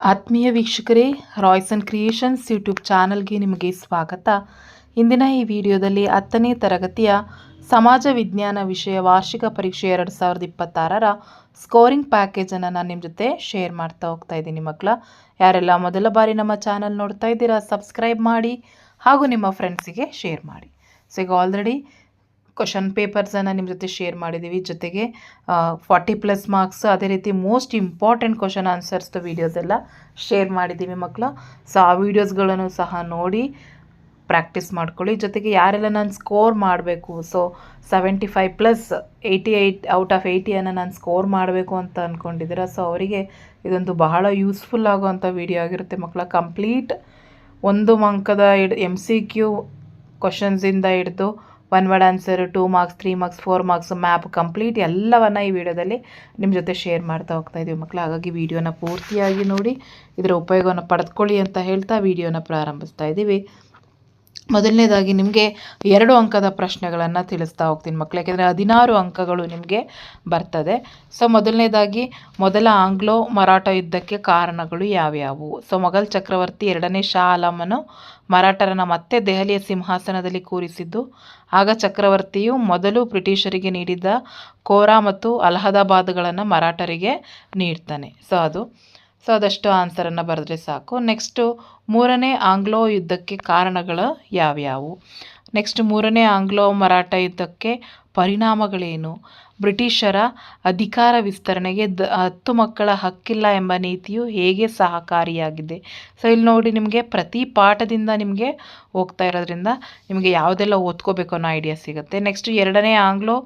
ಆತ್ಮೀಯ ವೀಕ್ಷಕರೇ, Royce and creations YouTube ಚಾನಲ್ಗೆ ನಿಮಗೆ ಸ್ವಾಗತ. ಇಂದಿನ ಈ ವಿಡಿಯೋದಲ್ಲಿ 10ನೇ ತರಗತಿಯ ಸಮಾಜ ವಿಜ್ಞಾನ ವಿಷಯ ವಾರ್ಷಿಕ ಪರೀಕ್ಷೆ 2026ರ ಸ್ಕೋರಿಂಗ್ ಪ್ಯಾಕೇಜನ್ನು ನಾನು ನಿಮ್ಮ ಜೊತೆ ಶೇರ್ ಮಾಡ್ತಾ ಹೋಗ್ತಾ ಇದ್ದೀನಿ. ಮಕ್ಕಳ, ಯಾರೆಲ್ಲ ಮೊದಲ ಬಾರಿ ನಮ್ಮ ಚಾನಲ್ ನೋಡ್ತಾ ಇದ್ದೀರಾ ಸಬ್ಸ್ಕ್ರೈಬ್ ಮಾಡಿ ಹಾಗೂ ನಿಮ್ಮ ಫ್ರೆಂಡ್ಸಿಗೆ ಶೇರ್ ಮಾಡಿ. ಸೊ ಈಗ ಆಲ್ರೆಡಿ ಕ್ವಶನ್ ಪೇಪರ್ಸನ್ನು ನಿಮ್ಮ ಜೊತೆ ಶೇರ್ ಮಾಡಿದ್ದೀವಿ. ಜೊತೆಗೆ 40+ ಮಾರ್ಕ್ಸ್, ಅದೇ ರೀತಿ ಮೋಸ್ಟ್ ಇಂಪಾರ್ಟೆಂಟ್ ಕ್ವಶನ್ ಆನ್ಸರ್ಸ್ದು ವೀಡಿಯೋಸ್ ಎಲ್ಲ ಶೇರ್ ಮಾಡಿದ್ದೀವಿ ಮಕ್ಕಳ. ಸೊ ಆ ವೀಡಿಯೋಸ್ಗಳನ್ನು ಸಹ ನೋಡಿ ಪ್ರಾಕ್ಟೀಸ್ ಮಾಡ್ಕೊಳ್ಳಿ. ಜೊತೆಗೆ ಯಾರೆಲ್ಲ ನಾನು ಸ್ಕೋರ್ ಮಾಡಬೇಕು, ಸೊ 75+ 88 ಔಟ್ ಆಫ್ 80 ನಾನು ಸ್ಕೋರ್ ಮಾಡಬೇಕು ಅಂತ ಅಂದ್ಕೊಂಡಿದ್ದೀರಾ, ಸೊ ಅವರಿಗೆ ಇದೊಂದು ಬಹಳ ಯೂಸ್ಫುಲ್ ಆಗುವಂಥ ವಿಡಿಯೋ ಆಗಿರುತ್ತೆ ಮಕ್ಕಳ. ಕಂಪ್ಲೀಟ್ 1 ಅಂಕದ MCQ ಕ್ವಶನ್ಸಿಂದ ಹಿಡಿದು 1 word answer, 2 marks, 3 marks, 4 marks, map complete ಎಲ್ಲವನ್ನು ಈ ವಿಡಿಯೋದಲ್ಲಿ ನಿಮ್ಮ ಜೊತೆ ಶೇರ್ ಮಾಡ್ತಾ ಹೋಗ್ತಾ ಇದ್ದೀವಿ ಮಕ್ಕಳು. ಹಾಗಾಗಿ ವಿಡಿಯೋನ ಪೂರ್ತಿಯಾಗಿ ನೋಡಿ ಇದರ ಉಪಯೋಗವನ್ನು ಪಡೆದುಕೊಳ್ಳಿ ಅಂತ ಹೇಳ್ತಾ ವಿಡಿಯೋನ ಪ್ರಾರಂಭಿಸ್ತಾ ಇದ್ದೀವಿ. ಮೊದಲನೇದಾಗಿ ನಿಮಗೆ 2 ಅಂಕದ ಪ್ರಶ್ನೆಗಳನ್ನು ತಿಳಿಸ್ತಾ ಹೋಗ್ತೀನಿ ಮಕ್ಕಳು, ಯಾಕೆಂದರೆ 16 ಅಂಕಗಳು ನಿಮಗೆ ಬರ್ತದೆ. ಸೊ ಮೊದಲನೇದಾಗಿ, ಮೊದಲ ಆಂಗ್ಲೋ ಮರಾಠ ಯುದ್ಧಕ್ಕೆ ಕಾರಣಗಳು ಯಾವ್ಯಾವು? ಸೊ ಮೊಘಲ್ ಚಕ್ರವರ್ತಿ 2ನೇ ಶಾ ಆಲಮನು ಮರಾಠರನ್ನು ಮತ್ತೆ ದೆಹಲಿಯ ಸಿಂಹಾಸನದಲ್ಲಿ ಕೂರಿಸಿದ್ದು. ಆಗ ಚಕ್ರವರ್ತಿಯು ಮೊದಲು ಬ್ರಿಟಿಷರಿಗೆ ನೀಡಿದ್ದ ಕೋರಾ ಮತ್ತು ಅಲಹಾಬಾದ್ಗಳನ್ನು ಮರಾಠರಿಗೆ ನೀಡ್ತಾನೆ. ಸೊ ಅದಷ್ಟು ಆನ್ಸರನ್ನು ಬರೆದ್ರೆ ಸಾಕು. ನೆಕ್ಸ್ಟು, 3ನೇ ಆಂಗ್ಲೋ ಯುದ್ಧಕ್ಕೆ ಕಾರಣಗಳು ಯಾವ್ಯಾವು? ನೆಕ್ಸ್ಟ್, 3ನೇ ಆಂಗ್ಲೋ ಮರಾಠ ಯುದ್ಧಕ್ಕೆ ಪರಿಣಾಮಗಳೇನು? ಬ್ರಿಟಿಷರ ಅಧಿಕಾರ ವಿಸ್ತರಣೆಗೆ 10 ಮಕ್ಕಳ ಹಕ್ಕಿಲ್ಲ ಎಂಬ ನೀತಿಯು ಹೇಗೆ ಸಹಕಾರಿಯಾಗಿದೆ? ಸೊ ಇಲ್ಲಿ ನೋಡಿ, ನಿಮಗೆ ಪ್ರತಿ ಪಾಠದಿಂದ ನಿಮಗೆ ಹೋಗ್ತಾ ಇರೋದ್ರಿಂದ ನಿಮಗೆ ಯಾವುದೆಲ್ಲ ಓದ್ಕೋಬೇಕು ಅನ್ನೋ ಐಡಿಯಾ ಸಿಗುತ್ತೆ. ನೆಕ್ಸ್ಟ್, 2ನೇ ಆಂಗ್ಲೋ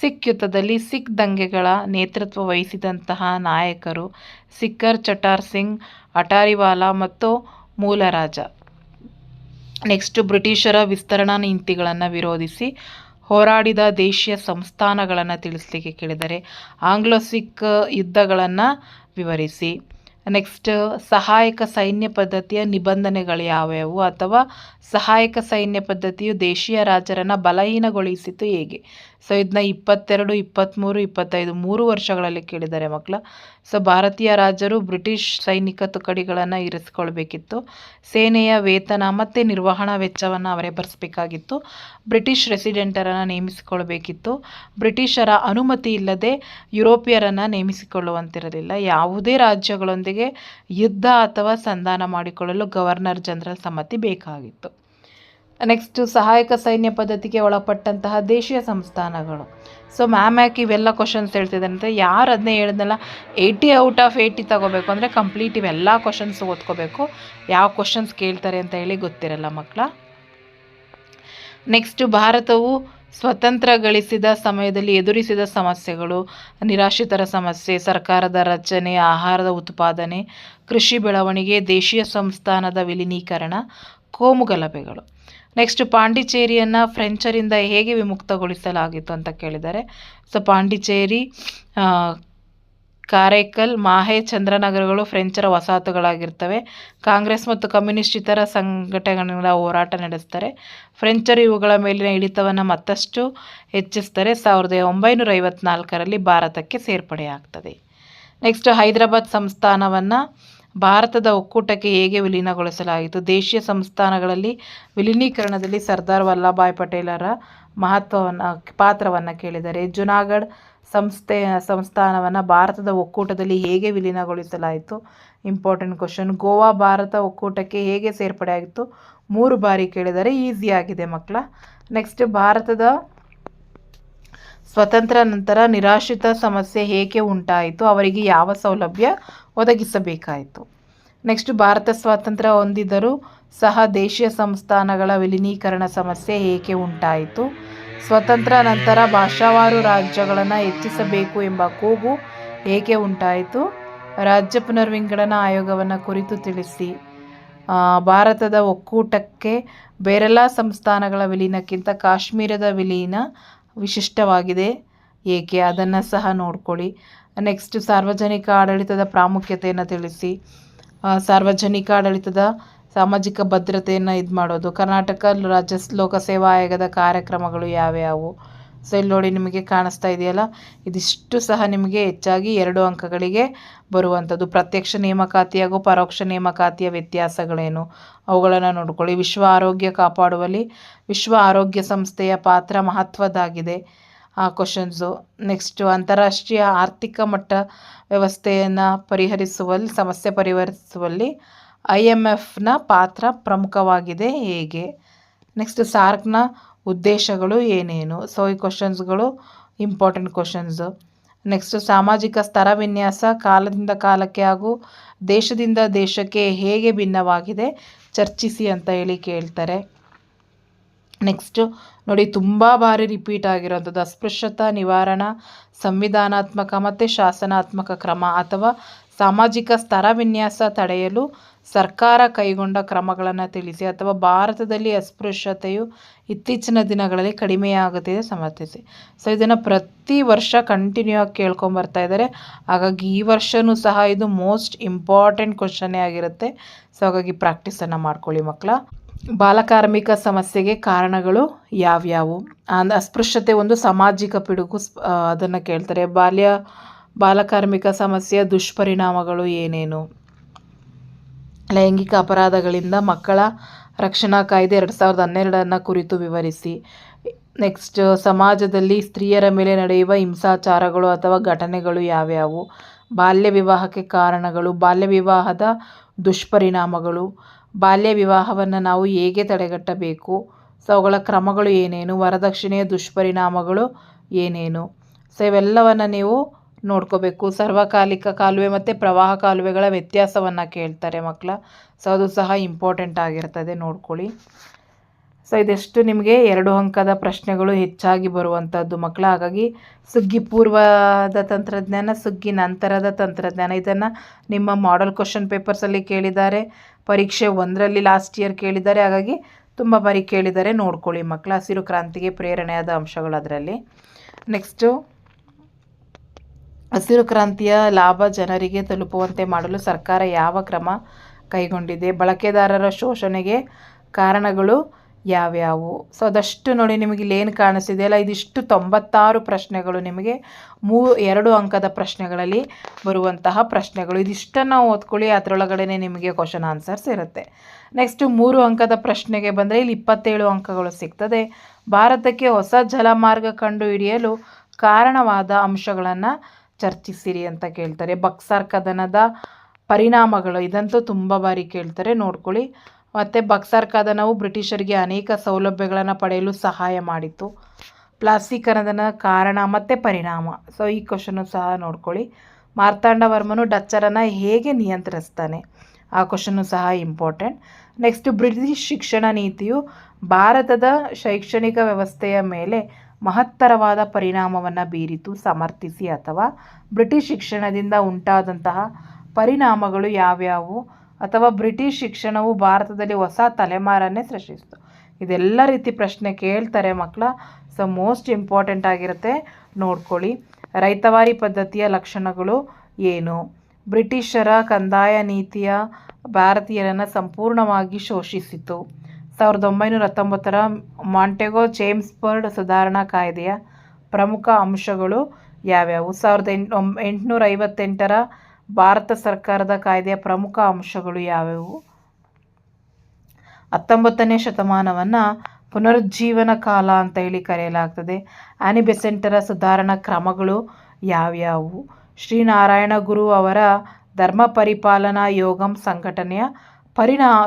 ಸಿಖ್ ಯುದ್ಧದಲ್ಲಿ ಸಿಖ್ ದಂಗೆಗಳ ನೇತೃತ್ವ ವಹಿಸಿದಂತಹ ನಾಯಕರು ಸಿಕ್ಕರ್, ಚಟಾರ್ ಸಿಂಗ್, ಅಟಾರಿವಾಲಾ ಮತ್ತು ಮೂಲರಾಜ. ನೆಕ್ಸ್ಟ್, ಬ್ರಿಟಿಷರ ವಿಸ್ತರಣಾ ನೀತಿಗಳನ್ನು ವಿರೋಧಿಸಿ ಹೋರಾಡಿದ ದೇಶೀಯ ಸಂಸ್ಥಾನಗಳನ್ನು ತಿಳಿಸ್ಲಿಕ್ಕೆ ಕೇಳಿದರೆ ಆಂಗ್ಲೋ ಸಿಖ್ ಯುದ್ಧಗಳನ್ನು ವಿವರಿಸಿ. ನೆಕ್ಸ್ಟ್, ಸಹಾಯಕ ಸೈನ್ಯ ಪದ್ಧತಿಯ ನಿಬಂಧನೆಗಳು ಯಾವ್ಯಾವು, ಅಥವಾ ಸಹಾಯಕ ಸೈನ್ಯ ಪದ್ಧತಿಯು ದೇಶೀಯ ರಾಜರನ್ನು ಬಲಹೀನಗೊಳಿಸಿತು ಹೇಗೆ? ಸೊ ಇದನ್ನ 22, 23, 25 3 ವರ್ಷಗಳಲ್ಲಿ ಕೇಳಿದ್ದಾರೆ ಮಕ್ಕಳ. ಸೊ ಭಾರತೀಯ ರಾಜರು ಬ್ರಿಟಿಷ್ ಸೈನಿಕ ತುಕಡಿಗಳನ್ನು ಇರಿಸ್ಕೊಳ್ಬೇಕಿತ್ತು. ಸೇನೆಯ ವೇತನ ಮತ್ತು ನಿರ್ವಹಣಾ ವೆಚ್ಚವನ್ನು ಅವರೇ ಭರಿಸಬೇಕಾಗಿತ್ತು. ಬ್ರಿಟಿಷ್ ರೆಸಿಡೆಂಟರನ್ನು ನೇಮಿಸಿಕೊಳ್ಬೇಕಿತ್ತು. ಬ್ರಿಟಿಷರ ಅನುಮತಿ ಇಲ್ಲದೆ ಯುರೋಪಿಯರನ್ನು ನೇಮಿಸಿಕೊಳ್ಳುವಂತಿರಲಿಲ್ಲ. ಯಾವುದೇ ರಾಜ್ಯಗಳೊಂದಿಗೆ ಯುದ್ಧ ಅಥವಾ ಸಂಧಾನ ಮಾಡಿಕೊಳ್ಳಲು ಗವರ್ನರ್ ಜನರಲ್ ಸಮ್ಮತಿ ಬೇಕಾಗಿತ್ತು. ನೆಕ್ಸ್ಟ್, ಸಹಾಯಕ ಸೈನ್ಯ ಪದ್ಧತಿಗೆ ಒಳಪಟ್ಟಂತಹ ದೇಶೀಯ ಸಂಸ್ಥಾನಗಳು. ಸೊ ಯಾಕೆ ಇವೆಲ್ಲ ಕ್ವಶನ್ಸ್ ಹೇಳ್ತಿದ್ದಾರೆ ಅಂದರೆ, ಯಾರು ಅದನ್ನೇ ಹೇಳಿದ್ನಲ್ಲ 80 ಔಟ್ ಆಫ್ 80 ತಗೋಬೇಕು ಅಂದರೆ ಕಂಪ್ಲೀಟ್ ಇವೆಲ್ಲ ಕ್ವಶನ್ಸ್ ಓದ್ಕೋಬೇಕು. ಯಾವ ಕ್ವಶನ್ಸ್ ಕೇಳ್ತಾರೆ ಅಂತ ಹೇಳಿ ಗೊತ್ತಿರಲ್ಲ ಮಕ್ಕಳ. ನೆಕ್ಸ್ಟ್, ಭಾರತವು ಸ್ವತಂತ್ರ ಗಳಿಸಿದ ಸಮಯದಲ್ಲಿ ಎದುರಿಸಿದ ಸಮಸ್ಯೆಗಳು: ನಿರಾಶ್ರಿತರ ಸಮಸ್ಯೆ, ಸರ್ಕಾರದ ರಚನೆ, ಆಹಾರದ ಉತ್ಪಾದನೆ, ಕೃಷಿ ಬೆಳವಣಿಗೆ, ದೇಶೀಯ ಸಂಸ್ಥಾನದ ವಿಲೀನೀಕರಣ, ಕೋಮು ಗಲಭೆಗಳು. ನೆಕ್ಸ್ಟ್, ಪಾಂಡಿಚೇರಿಯನ್ನು ಫ್ರೆಂಚರಿಂದ ಹೇಗೆ ವಿಮುಕ್ತಗೊಳಿಸಲಾಗಿತ್ತು ಅಂತ ಕೇಳಿದ್ದಾರೆ. ಸೊ ಪಾಂಡಿಚೇರಿ, ಕಾರೈಕಲ್, ಮಾಹೆ, ಚಂದ್ರನಗರಗಳು ಫ್ರೆಂಚರ ವಸಾಹತುಗಳಾಗಿರ್ತವೆ. ಕಾಂಗ್ರೆಸ್ ಮತ್ತು ಕಮ್ಯುನಿಸ್ಟ್ ಇತರ ಸಂಘಟನೆಗಳ ಹೋರಾಟ ನಡೆಸ್ತಾರೆ. ಫ್ರೆಂಚರು ಇವುಗಳ ಮೇಲಿನ ಹಿಡಿತವನ್ನು ಮತ್ತಷ್ಟು ಹೆಚ್ಚಿಸ್ತಾರೆ. 1954ರಲ್ಲಿ ಭಾರತಕ್ಕೆ ಸೇರ್ಪಡೆಯಾಗ್ತದೆ. ನೆಕ್ಸ್ಟ್, ಹೈದರಾಬಾದ್ ಸಂಸ್ಥಾನವನ್ನು ಭಾರತದ ಒಕ್ಕೂಟಕ್ಕೆ ಹೇಗೆ ವಿಲೀನಗೊಳಿಸಲಾಯಿತು? ದೇಶೀಯ ಸಂಸ್ಥಾನಗಳಲ್ಲಿ ವಿಲೀನೀಕರಣದಲ್ಲಿ ಸರ್ದಾರ್ ವಲ್ಲಭಭಾಯ್ ಪಟೇಲರ ಪಾತ್ರವನ್ನು ಕೇಳಿದ್ದಾರೆ. ಜುನಾಗಢ್ ಸಂಸ್ಥಾನವನ್ನು ಭಾರತದ ಒಕ್ಕೂಟದಲ್ಲಿ ಹೇಗೆ ವಿಲೀನಗೊಳಿಸಲಾಯಿತು? Important question. ಗೋವಾ ಭಾರತ ಒಕ್ಕೂಟಕ್ಕೆ ಹೇಗೆ ಸೇರ್ಪಡೆಯಾಗಿತ್ತು? 3 ಬಾರಿ ಕೇಳಿದರೆ, ಈಸಿ ಆಗಿದೆ ಮಕ್ಕಳ. ನೆಕ್ಸ್ಟ್, ಭಾರತದ ಸ್ವತಂತ್ರ ನಂತರ ನಿರಾಶ್ರಿತ ಸಮಸ್ಯೆ ಹೇಗೆ ಉಂಟಾಯಿತು? ಅವರಿಗೆ ಯಾವ ಸೌಲಭ್ಯ ಒದಗಿಸಬೇಕಾಯಿತು? ನೆಕ್ಸ್ಟ್, ಭಾರತ ಸ್ವಾತಂತ್ರ್ಯ ಹೊಂದಿದರೂ ಸಹ ದೇಶೀಯ ಸಂಸ್ಥಾನಗಳ ವಿಲೀನೀಕರಣ ಸಮಸ್ಯೆ ಹೇಗೆ ಉಂಟಾಯಿತು? ಸ್ವತಂತ್ರ ನಂತರ ಭಾಷಾವಾರು ರಾಜ್ಯಗಳನ್ನು ಹೆಚ್ಚಿಸಬೇಕು ಎಂಬ ಕೂಗು ಹೇಗೆ ಉಂಟಾಯಿತು? ರಾಜ್ಯ ಪುನರ್ವಿಂಗಡಣಾ ಆಯೋಗವನ್ನು ಕುರಿತು ತಿಳಿಸಿ. ಭಾರತದ ಒಕ್ಕೂಟಕ್ಕೆ ಬೇರೆಲ್ಲ ಸಂಸ್ಥಾನಗಳ ವಿಲೀನಕ್ಕಿಂತ ಕಾಶ್ಮೀರದ ವಿಲೀನ ವಿಶಿಷ್ಟವಾಗಿದೆ ಏಕೆ? ಅದನ್ನು ಸಹ ನೋಡ್ಕೊಳ್ಳಿ. ನೆಕ್ಸ್ಟ್, ಸಾರ್ವಜನಿಕ ಆಡಳಿತದ ಪ್ರಾಮುಖ್ಯತೆಯನ್ನು ತಿಳಿಸಿ. ಸಾರ್ವಜನಿಕ ಆಡಳಿತದ ಸಾಮಾಜಿಕ ಭದ್ರತೆಯನ್ನು ಮಾಡೋದು. ಕರ್ನಾಟಕ ರಾಜ್ಯ ಲೋಕಸೇವಾ ಆಯೋಗದ ಕಾರ್ಯಕ್ರಮಗಳು ಯಾವ್ಯಾವು? ಸೊ ಇಲ್ಲಿ ನೋಡಿ ನಿಮಗೆ ಕಾಣಿಸ್ತಾ ಇದೆಯಲ್ಲ, ಇದಿಷ್ಟು ಸಹ ನಿಮಗೆ ಹೆಚ್ಚಾಗಿ 2 ಅಂಕಗಳಿಗೆ ಬರುವಂಥದ್ದು. ಪ್ರತ್ಯಕ್ಷ ನೇಮಕಾತಿ ಹಾಗೂ ಪರೋಕ್ಷ ನೇಮಕಾತಿಯ ವ್ಯತ್ಯಾಸಗಳೇನು ಅವುಗಳನ್ನು ನೋಡ್ಕೊಳ್ಳಿ. ವಿಶ್ವ ಆರೋಗ್ಯ ಕಾಪಾಡುವಲ್ಲಿ ವಿಶ್ವ ಆರೋಗ್ಯ ಸಂಸ್ಥೆಯ ಪಾತ್ರ ಮಹತ್ವದ್ದಾಗಿದೆ ಆ ಕ್ವಶನ್ಸು. ನೆಕ್ಸ್ಟು ಅಂತಾರಾಷ್ಟ್ರೀಯ ಆರ್ಥಿಕ ಮಟ್ಟ ವ್ಯವಸ್ಥೆಯನ್ನು ಸಮಸ್ಯೆ ಪರಿಹರಿಸುವಲ್ಲಿ IMFನ ಪಾತ್ರ ಪ್ರಮುಖವಾಗಿದೆ ಹೇಗೆ. ನೆಕ್ಸ್ಟ್ ಸಾರ್ಕ್ನ ಉದ್ದೇಶಗಳು ಏನೇನು. ಸೊ ಈ ಕ್ವಶನ್ಸ್ಗಳು ಇಂಪಾರ್ಟೆಂಟ್ ಕ್ವಶನ್ಸು. ನೆಕ್ಸ್ಟ್ ಸಾಮಾಜಿಕ ಸ್ತರ ವಿನ್ಯಾಸ ಕಾಲದಿಂದ ಕಾಲಕ್ಕೆ ಹಾಗೂ ದೇಶದಿಂದ ದೇಶಕ್ಕೆ ಹೇಗೆ ಭಿನ್ನವಾಗಿದೆ ಚರ್ಚಿಸಿ ಅಂತ ಹೇಳಿ ಕೇಳ್ತಾರೆ. ನೆಕ್ಸ್ಟು ನೋಡಿ, ತುಂಬ ಬಾರಿ ರಿಪೀಟ್ ಆಗಿರೋಂಥದ್ದು ಅಸ್ಪೃಶ್ಯತಾ ನಿವಾರಣಾ ಸಂವಿಧಾನಾತ್ಮಕ ಮತ್ತು ಶಾಸನಾತ್ಮಕ ಕ್ರಮ ಅಥವಾ ಸಾಮಾಜಿಕ ಸ್ತರ ವಿನ್ಯಾಸ ತಡೆಯಲು ಸರ್ಕಾರ ಕೈಗೊಂಡ ಕ್ರಮಗಳನ್ನು ತಿಳಿಸಿ ಅಥವಾ ಭಾರತದಲ್ಲಿ ಅಸ್ಪೃಶ್ಯತೆಯು ಇತ್ತೀಚಿನ ದಿನಗಳಲ್ಲಿ ಕಡಿಮೆಯಾಗುತ್ತಿದೆ ಸಮರ್ಥಿಸಿ. ಸೊ ಇದನ್ನು ಪ್ರತಿ ವರ್ಷ ಕಂಟಿನ್ಯೂ ಆಗಿ ಕೇಳ್ಕೊಂಬರ್ತಾ ಇದ್ದಾರೆ. ಹಾಗಾಗಿ ಈ ವರ್ಷವೂ ಸಹ ಇದು ಮೋಸ್ಟ್ ಇಂಪಾರ್ಟೆಂಟ್ ಕ್ವಶನ್ನೇ ಆಗಿರುತ್ತೆ. ಸೊ ಹಾಗಾಗಿ ಪ್ರಾಕ್ಟೀಸನ್ನು ಮಾಡ್ಕೊಳ್ಳಿ ಮಕ್ಕಳ. ಬಾಲಕಾರ್ಮಿಕ ಸಮಸ್ಯೆಗೆ ಕಾರಣಗಳು ಯಾವ್ಯಾವು. ಅಸ್ಪೃಶ್ಯತೆ ಒಂದು ಸಾಮಾಜಿಕ ಪಿಡುಗು, ಅದನ್ನು ಕೇಳ್ತಾರೆ. ಬಾಲಕಾರ್ಮಿಕ ಸಮಸ್ಯೆಯ ದುಷ್ಪರಿಣಾಮಗಳು ಏನೇನು. ಲೈಂಗಿಕ ಅಪರಾಧಗಳಿಂದ ಮಕ್ಕಳ ರಕ್ಷಣಾ ಕಾಯ್ದೆ 2012 ಕುರಿತು ವಿವರಿಸಿ. ನೆಕ್ಸ್ಟ್ ಸಮಾಜದಲ್ಲಿ ಸ್ತ್ರೀಯರ ಮೇಲೆ ನಡೆಯುವ ಹಿಂಸಾಚಾರಗಳು ಅಥವಾ ಘಟನೆಗಳು ಯಾವ್ಯಾವು. ಬಾಲ್ಯ ವಿವಾಹಕ್ಕೆ ಕಾರಣಗಳು, ಬಾಲ್ಯ ವಿವಾಹದ ದುಷ್ಪರಿಣಾಮಗಳು, ಬಾಲ್ಯ ವಿವಾಹವನ್ನು ನಾವು ಹೇಗೆ ತಡೆಗಟ್ಟಬೇಕು, ಸೊ ಅವುಗಳ ಕ್ರಮಗಳು ಏನೇನು, ವರದಕ್ಷಿಣೆಯ ದುಷ್ಪರಿಣಾಮಗಳು ಏನೇನು. ಸೊ ಇವೆಲ್ಲವನ್ನು ನೀವು ನೋಡ್ಕೋಬೇಕು. ಸರ್ವಕಾಲಿಕ ಕಾಲುವೆ ಮತ್ತು ಪ್ರವಾಹ ಕಾಲುವೆಗಳ ವ್ಯತ್ಯಾಸವನ್ನು ಕೇಳ್ತಾರೆ ಮಕ್ಕಳ. ಸೊ ಅದು ಸಹ ಇಂಪಾರ್ಟೆಂಟ್ ಆಗಿರ್ತದೆ, ನೋಡ್ಕೊಳ್ಳಿ. ಸೊ ಇದೆಷ್ಟು ನಿಮಗೆ 2 ಅಂಕದ ಪ್ರಶ್ನೆಗಳು ಹೆಚ್ಚಾಗಿ ಬರುವಂಥದ್ದು ಮಕ್ಕಳ. ಹಾಗಾಗಿ ಸುಗ್ಗಿ ಪೂರ್ವದ ತಂತ್ರಜ್ಞಾನ, ಸುಗ್ಗಿ ನಂತರದ ತಂತ್ರಜ್ಞಾನ, ಇದನ್ನು ನಿಮ್ಮ ಮಾಡೆಲ್ ಕ್ವಶನ್ ಪೇಪರ್ಸಲ್ಲಿ ಕೇಳಿದ್ದಾರೆ. ಪರೀಕ್ಷೆ 1ರಲ್ಲಿ ಲಾಸ್ಟ್ ಇಯರ್ ಕೇಳಿದ್ದಾರೆ. ಹಾಗಾಗಿ ತುಂಬ ಬಾರಿ ಕೇಳಿದ್ದಾರೆ, ನೋಡ್ಕೊಳ್ಳಿ ಮಕ್ಕಳ. ಹಸಿರು ಕ್ರಾಂತಿಗೆ ಪ್ರೇರಣೆಯಾದ ಅಂಶಗಳು ಅದರಲ್ಲಿ. ನೆಕ್ಸ್ಟು ಹಸಿರು ಕ್ರಾಂತಿಯ ಲಾಭ ಜನರಿಗೆ ತಲುಪುವಂತೆ ಮಾಡಲು ಸರ್ಕಾರ ಯಾವ ಕ್ರಮ ಕೈಗೊಂಡಿದೆ. ಬಳಕೆದಾರರ ಶೋಷಣೆಗೆ ಕಾರಣಗಳು ಯಾವ್ಯಾವು. ಸೊ ಅದಷ್ಟು ನೋಡಿ, ನಿಮಗೆ ಇಲ್ಲೇನು ಕಾಣಿಸಿದೆಯಲ್ಲ, ಇದಿಷ್ಟು 96 ಪ್ರಶ್ನೆಗಳು ನಿಮಗೆ 2 ಅಂಕದ ಪ್ರಶ್ನೆಗಳಲ್ಲಿ ಬರುವಂತಹ ಪ್ರಶ್ನೆಗಳು. ಇದಿಷ್ಟನ್ನು ಓದ್ಕೊಳ್ಳಿ, ಅದರೊಳಗಡೆ ನಿಮಗೆ ಕ್ವಶನ್ ಆನ್ಸರ್ಸ್ ಇರುತ್ತೆ. ನೆಕ್ಸ್ಟು 3 ಅಂಕದ ಪ್ರಶ್ನೆಗೆ ಬಂದರೆ ಇಲ್ಲಿ 27 ಅಂಕಗಳು ಸಿಗ್ತದೆ. ಭಾರತಕ್ಕೆ ಹೊಸ ಜಲಮಾರ್ಗ ಕಂಡುಹಿಡಿಯಲು ಕಾರಣವಾದ ಅಂಶಗಳನ್ನು ಚರ್ಚಿಸಿರಿ ಅಂತ ಕೇಳ್ತಾರೆ. ಬಕ್ಸಾರ್ ಕದನದ ಪರಿಣಾಮಗಳು, ಇದಂತೂ ತುಂಬ ಬಾರಿ ಕೇಳ್ತಾರೆ, ನೋಡ್ಕೊಳ್ಳಿ. ಮತ್ತು ಬಕ್ಸಾರ್ ಕದನವು ಬ್ರಿಟಿಷರಿಗೆ ಅನೇಕ ಸೌಲಭ್ಯಗಳನ್ನು ಪಡೆಯಲು ಸಹಾಯ ಮಾಡಿತು. ಪ್ಲಾಸ್ಟೀಕರಣದ ಕಾರಣ ಮತ್ತು ಪರಿಣಾಮ, ಸೊ ಈ ಕ್ವಶನ್ನು ಸಹ ನೋಡ್ಕೊಳ್ಳಿ. ಮಾರ್ತಾಂಡವರ್ಮನು ಡಚ್ಚರನ್ನು ಹೇಗೆ ನಿಯಂತ್ರಿಸ್ತಾನೆ, ಆ ಕ್ವಶನ್ನು ಸಹ ಇಂಪಾರ್ಟೆಂಟ್. ನೆಕ್ಸ್ಟ್ ಬ್ರಿಟಿಷ್ ಶಿಕ್ಷಣ ನೀತಿಯು ಭಾರತದ ಶೈಕ್ಷಣಿಕ ವ್ಯವಸ್ಥೆಯ ಮೇಲೆ ಮಹತ್ತರವಾದ ಪರಿಣಾಮವನ್ನು ಬೀರಿತು ಸಮರ್ಥಿಸಿ. ಅಥವಾ ಬ್ರಿಟಿಷ್ ಶಿಕ್ಷಣದಿಂದ ಉಂಟಾದಂತಹ ಪರಿಣಾಮಗಳು ಯಾವ್ಯಾವು, ಅಥವಾ ಬ್ರಿಟಿಷ್ ಶಿಕ್ಷಣವು ಭಾರತದಲ್ಲಿ ಹೊಸ ತಲೆಮಾರನ್ನೇ ಸೃಷ್ಟಿಸಿತು. ಇದೆಲ್ಲ ರೀತಿ ಪ್ರಶ್ನೆ ಕೇಳ್ತಾರೆ ಮಕ್ಕಳ. ಸೊ ಮೋಸ್ಟ್ ಇಂಪಾರ್ಟೆಂಟ್ ಆಗಿರುತ್ತೆ, ನೋಡ್ಕೊಳ್ಳಿ. ರೈತವಾರಿ ಪದ್ಧತಿಯ ಲಕ್ಷಣಗಳು ಏನು. ಬ್ರಿಟಿಷರ ಕಂದಾಯ ನೀತಿಯ ಭಾರತೀಯರನ್ನು ಸಂಪೂರ್ಣವಾಗಿ ಶೋಷಿಸಿತು. 1919ರ ಮಾಂಟೆಗೋ ಚೇಮ್ಸ್ಬರ್ಡ್ ಸುಧಾರಣಾ ಕಾಯ್ದೆಯ ಪ್ರಮುಖ ಅಂಶಗಳು ಯಾವ್ಯಾವು. 1858ರ ಭಾರತ ಸರ್ಕಾರದ ಕಾಯ್ದೆಯ ಪ್ರಮುಖ ಅಂಶಗಳು ಯಾವ್ಯಾವು. 19ನೇ ಶತಮಾನವನ್ನು ಪುನರುಜ್ಜೀವನ ಕಾಲ ಅಂತ ಹೇಳಿ ಕರೆಯಲಾಗ್ತದೆ. ಆನಿ ಬೆಸೆಂಟರ ಸುಧಾರಣಾ ಕ್ರಮಗಳು ಯಾವ್ಯಾವು. ಶ್ರೀನಾರಾಯಣ ಗುರು ಅವರ ಧರ್ಮ ಪರಿಪಾಲನಾ ಯೋಗಂ ಸಂಘಟನೆಯ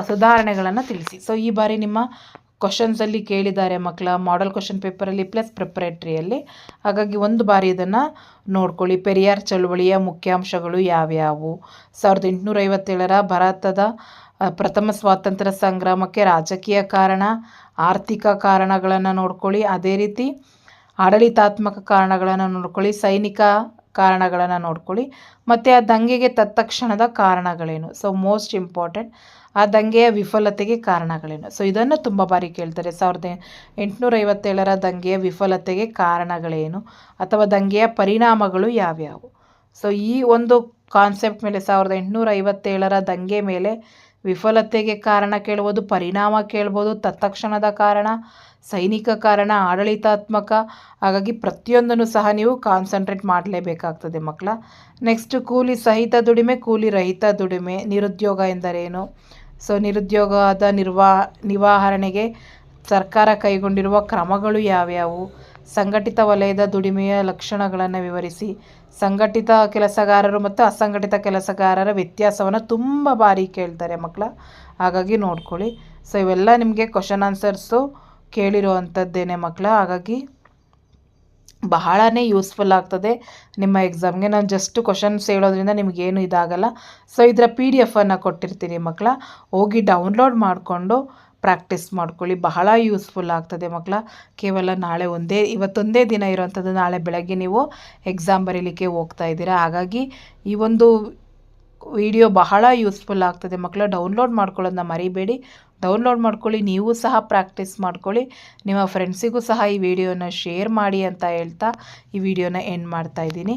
ಸುಧಾರಣೆಗಳನ್ನು ತಿಳಿಸಿ. ಸೊ ಈ ಬಾರಿ ನಿಮ್ಮ ಕ್ವಶನ್ಸಲ್ಲಿ ಕೇಳಿದ್ದಾರೆ ಮಕ್ಕಳ, ಮಾಡೆಲ್ ಕ್ವಶನ್ ಪೇಪರಲ್ಲಿ ಪ್ಲಸ್ ಪ್ರಿಪ್ರೇಟ್ರಿಯಲ್ಲಿ. ಹಾಗಾಗಿ ಒಂದು ಬಾರಿ ಇದನ್ನು ನೋಡ್ಕೊಳ್ಳಿ. ಪೆರಿಯಾರ್ ಚಳುವಳಿಯ ಮುಖ್ಯಾಂಶಗಳು ಯಾವ್ಯಾವು. 1857ರ ಭಾರತದ ಪ್ರಥಮ ಸ್ವಾತಂತ್ರ್ಯ ಸಂಗ್ರಾಮಕ್ಕೆ ರಾಜಕೀಯ ಕಾರಣ, ಆರ್ಥಿಕ ಕಾರಣಗಳನ್ನು ನೋಡ್ಕೊಳ್ಳಿ. ಅದೇ ರೀತಿ ಆಡಳಿತಾತ್ಮಕ ಕಾರಣಗಳನ್ನು ನೋಡ್ಕೊಳ್ಳಿ, ಸೈನಿಕ ಕಾರಣಗಳನ್ನು ನೋಡ್ಕೊಳ್ಳಿ, ಮತ್ತು ಆ ದಂಗೆಗೆ ತತ್ಕ್ಷಣದ ಕಾರಣಗಳೇನು. ಸೊ ಮೋಸ್ಟ್ ಇಂಪಾರ್ಟೆಂಟ್, ಆ ದಂಗೆಯ ವಿಫಲತೆಗೆ ಕಾರಣಗಳೇನು. ಸೊ ಇದನ್ನು ತುಂಬ ಬಾರಿ ಕೇಳ್ತಾರೆ. 1857ರ ದಂಗೆಯ ವಿಫಲತೆಗೆ ಕಾರಣಗಳೇನು, ಅಥವಾ ದಂಗೆಯ ಪರಿಣಾಮಗಳು ಯಾವ್ಯಾವು. ಸೊ ಈ ಒಂದು ಕಾನ್ಸೆಪ್ಟ್ ಮೇಲೆ 1857ರ ದಂಗೆ ಮೇಲೆ ವಿಫಲತೆಗೆ ಕಾರಣ ಕೇಳ್ಬೋದು, ಪರಿಣಾಮ ಕೇಳ್ಬೋದು, ತತ್ಕ್ಷಣದ ಕಾರಣ, ಸೈನಿಕ ಕಾರಣ, ಆಡಳಿತಾತ್ಮಕ. ಹಾಗಾಗಿ ಪ್ರತಿಯೊಂದನ್ನು ಸಹ ನೀವು ಕಾನ್ಸಂಟ್ರೇಟ್ ಮಾಡಲೇಬೇಕಾಗ್ತದೆ ಮಕ್ಕಳ. ನೆಕ್ಸ್ಟ್ ಕೂಲಿ ಸಹಿತ ದುಡಿಮೆ, ಕೂಲಿ ರಹಿತ ದುಡಿಮೆ, ನಿರುದ್ಯೋಗ ಎಂದರೇನು, ಸೊ ನಿರುದ್ಯೋಗದ ನಿವಾರಣೆಗೆ ಸರ್ಕಾರ ಕೈಗೊಂಡಿರುವ ಕ್ರಮಗಳು ಯಾವ್ಯಾವು, ಸಂಘಟಿತ ವಲಯದ ದುಡಿಮೆಯ ಲಕ್ಷಣಗಳನ್ನು ವಿವರಿಸಿ, ಸಂಘಟಿತ ಕೆಲಸಗಾರರು ಮತ್ತು ಅಸಂಘಟಿತ ಕೆಲಸಗಾರರ ವ್ಯತ್ಯಾಸವನ್ನು ತುಂಬ ಬಾರಿ ಕೇಳ್ತಾರೆ ಮಕ್ಕಳ, ಹಾಗಾಗಿ ನೋಡ್ಕೊಳ್ಳಿ. ಸೊ ಇವೆಲ್ಲ ನಿಮಗೆ ಕ್ವಶನ್ ಆನ್ಸರ್ಸು ಕೇಳಿರುವಂಥದ್ದೇನೆ ಮಕ್ಕಳ, ಹಾಗಾಗಿ ಬಹಳನೇ ಯೂಸ್ಫುಲ್ ಆಗ್ತದೆ ನಿಮ್ಮ ಎಕ್ಸಾಮ್ಗೆ. ನಾನು ಜಸ್ಟ್ ಕ್ವಶನ್ಸ್ ಹೇಳೋದ್ರಿಂದ ನಿಮಗೇನು ಇದಾಗಲ್ಲ. ಸೊ ಇದರ PDF ಕೊಟ್ಟಿರ್ತೀನಿ ಮಕ್ಕಳ, ಹೋಗಿ ಡೌನ್ಲೋಡ್ ಮಾಡಿಕೊಂಡು ಪ್ರಾಕ್ಟೀಸ್ ಮಾಡ್ಕೊಳ್ಳಿ, ಬಹಳ ಯೂಸ್ಫುಲ್ ಆಗ್ತದೆ ಮಕ್ಕಳ. ಕೇವಲ ಇವತ್ತೊಂದೇ ದಿನ ಇರೋವಂಥದ್ದು, ನಾಳೆ ಬೆಳಗ್ಗೆ ನೀವು ಎಕ್ಸಾಮ್ ಬರೀಲಿಕ್ಕೆ ಹೋಗ್ತಾ ಇದ್ದೀರಾ. ಹಾಗಾಗಿ ಈ ಒಂದು ವಿಡಿಯೋ ಬಹಳ ಯೂಸ್ಫುಲ್ ಆಗ್ತದೆ ಮಕ್ಕಳ. ಡೌನ್ಲೋಡ್ ಮಾಡ್ಕೊಳ್ಳೋದನ್ನ ಮರಿಬೇಡಿ, ಡೌನ್ಲೋಡ್ ಮಾಡ್ಕೊಳ್ಳಿ, ನೀವು ಸಹ ಪ್ರಾಕ್ಟೀಸ್ ಮಾಡ್ಕೊಳ್ಳಿ, ನಿಮ್ಮ ಫ್ರೆಂಡ್ಸಿಗೂ ಸಹ ಈ ವಿಡಿಯೋನ ಶೇರ್ ಮಾಡಿ ಅಂತ ಹೇಳ್ತಾ ಈ ವಿಡಿಯೋನ ಎಂಡ್ ಮಾಡ್ತಾ ಇದ್ದೀನಿ.